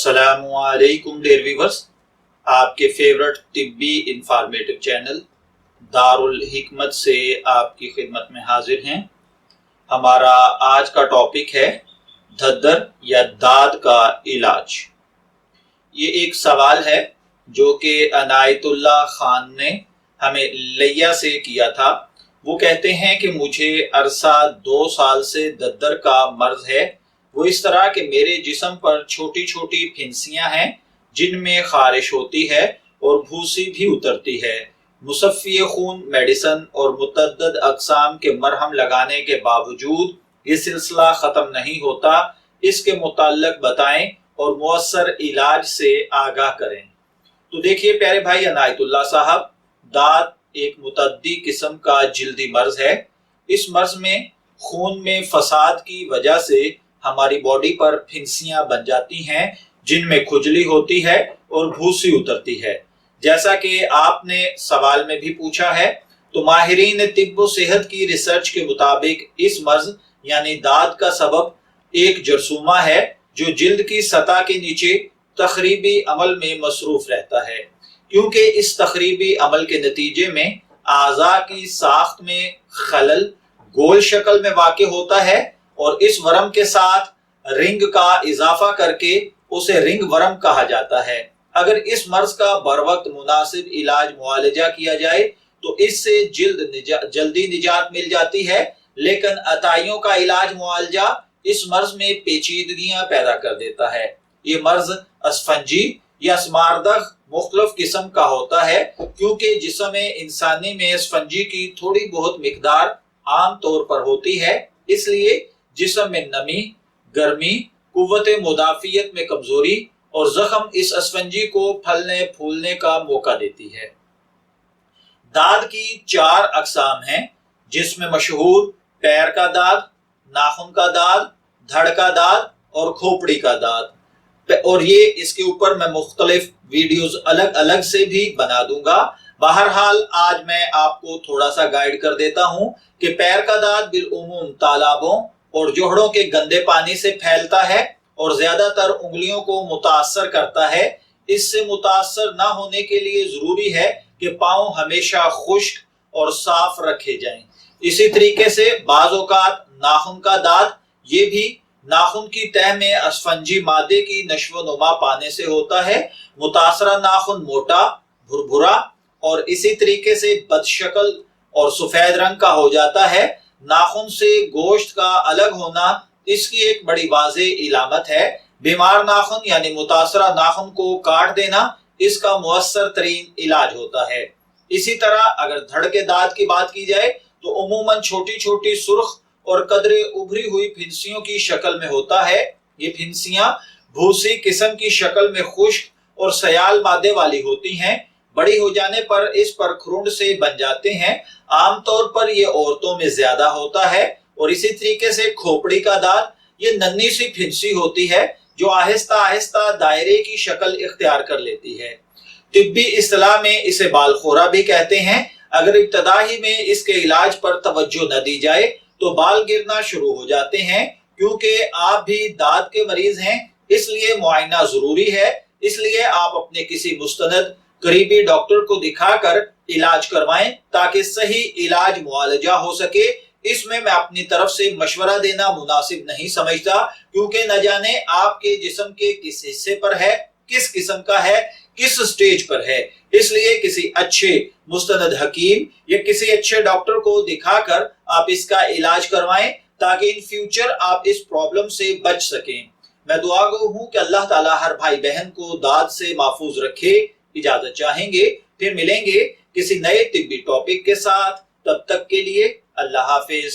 السلام علیکم dear viewers, آپ کے فیورٹ طبی انفارمیٹو چینل دارالحکمت سے آپ کی خدمت میں حاضر ہیں۔ ہمارا آج کا ٹاپک ہے دھدر یا داد کا علاج۔ یہ ایک سوال ہے جو کہ عنایت اللہ خان نے ہمیں لیا سے کیا تھا۔ وہ کہتے ہیں کہ مجھے عرصہ 2 سال سے دھدر کا مرض ہے۔ وہ اس طرح کہ میرے جسم پر چھوٹی چھوٹی پھنسیاں ہیں جن میں خارش ہوتی ہے اور بھوسی بھی اترتی ہے۔ مصفی خون میڈیسن اور متعدد اقسام کے مرہم لگانے کے باوجود یہ سلسلہ ختم نہیں ہوتا۔ اس کے متعلق بتائیں اور مؤثر علاج سے آگاہ کریں۔ تو دیکھیے پیارے بھائی عنایت اللہ صاحب، داد ایک متعدی قسم کا جلدی مرض ہے۔ اس مرض میں خون میں فساد کی وجہ سے ہماری باڈی پر پھنسیاں بن جاتی ہیں جن میں کھجلی ہوتی ہے اور بھوسی اترتی ہے۔ جیسا کہ آپ نے سوال میں بھی پوچھا ہے، تو ماہرین طب و صحت کی ریسرچ کے مطابق اس مرض یعنی داد کا سبب ایک جرثومہ ہے جو جلد کی سطح کے نیچے تخریبی عمل میں مصروف رہتا ہے۔ کیونکہ اس تخریبی عمل کے نتیجے میں اعضاء کی ساخت میں خلل گول شکل میں واقع ہوتا ہے اور اس ورم کے ساتھ رنگ کا اضافہ کر کے اسے رنگ ورم کہا جاتا ہے۔ اگر اس مرض کا بروقت مناسب علاج معالجہ کیا جائے تو اس سے جلدی نجات مل جاتی ہے، لیکن عطائیوں کا علاج معالجہ اس مرض میں پیچیدگیاں پیدا کر دیتا ہے۔ یہ مرض اسفنجی یا اسماردغ مختلف قسم کا ہوتا ہے، کیونکہ جسم انسانی میں اسفنجی کی تھوڑی بہت مقدار عام طور پر ہوتی ہے، اس لیے جسم میں نمی، گرمی، قوت مدافعت میں کمزوری اور زخم اس اسفنجی کو پھلنے پھولنے کا موقع دیتی ہے۔ داد کی 4 اقسام ہیں، جس میں مشہور پیر کا داد، ناخن کا داد، دھڑ کا داد اور کھوپڑی کا داد، اور یہ اس کے اوپر میں مختلف ویڈیوز الگ الگ سے بھی بنا دوں گا۔ بہرحال آج میں آپ کو تھوڑا سا گائیڈ کر دیتا ہوں کہ پیر کا داد بالعموم تالابوں اور جوہڑوں کے گندے پانی سے پھیلتا ہے اور زیادہ تر انگلیوں کو متاثر کرتا ہے۔ اس سے متاثر نہ ہونے کے لیے ضروری ہے کہ پاؤں ہمیشہ خشک اور صاف رکھے جائیں۔ اسی طریقے سے بعض اوقات ناخن کا داد، یہ بھی ناخن کی تہ میں اسفنجی مادے کی نشو و نما پانے سے ہوتا ہے۔ متاثرہ ناخن موٹا، بھربھرا اور اسی طریقے سے بد شکل اور سفید رنگ کا ہو جاتا ہے۔ ناخن سے گوشت کا الگ ہونا اس کی ایک بڑی واضح علامت ہے۔ بیمار ناخن یعنی متاثرہ ناخن کو کاٹ دینا اس کا مؤثر ترین علاج ہوتا ہے۔ اسی طرح اگر دھڑ کے داد کی بات کی جائے تو عموماً چھوٹی چھوٹی سرخ اور قدرے ابھری ہوئی پھنسیوں کی شکل میں ہوتا ہے۔ یہ پھنسیاں بھوسی قسم کی شکل میں خشک اور سیال مادے والی ہوتی ہیں۔ بڑی ہو جانے پر اس پر کھرونڈ سے بن جاتے ہیں۔ عام طور پر یہ عورتوں میں زیادہ ہوتا ہے۔ اور اسی طریقے سے کھوپڑی کا داد، یہ ننھی سی پھنسی ہوتی ہے جو آہستہ آہستہ دائرے کی شکل اختیار کر لیتی ہے۔ طبی اصطلاح میں اسے بال خورا بھی کہتے ہیں۔ اگر ابتدا ہی میں اس کے علاج پر توجہ نہ دی جائے تو بال گرنا شروع ہو جاتے ہیں۔ کیونکہ آپ بھی داد کے مریض ہیں اس لیے معائنہ ضروری ہے۔ اس لیے آپ اپنے کسی مستند قریبی ڈاکٹر کو دکھا کر علاج کروائیں تاکہ صحیح علاج معالجہ ہو سکے۔ اس میں اپنی طرف سے مشورہ دینا مناسب نہیں سمجھتا، کیونکہ نہ جانے آپ کے جسم کے کس حصے پر ہے، کس قسم کا ہے، کس سٹیج پر ہے۔ اس لیے کسی اچھے مستند حکیم یا کسی اچھے ڈاکٹر کو دکھا کر آپ اس کا علاج کروائیں تاکہ ان فیوچر آپ اس پرابلم سے بچ سکیں۔ میں دعا گو ہوں کہ اللہ تعالیٰ ہر بھائی بہن کو داد سے محفوظ رکھے۔ اجازت چاہیں گے، پھر ملیں گے کسی نئے طبی ٹاپک کے ساتھ۔ تب تک کے لیے اللہ حافظ۔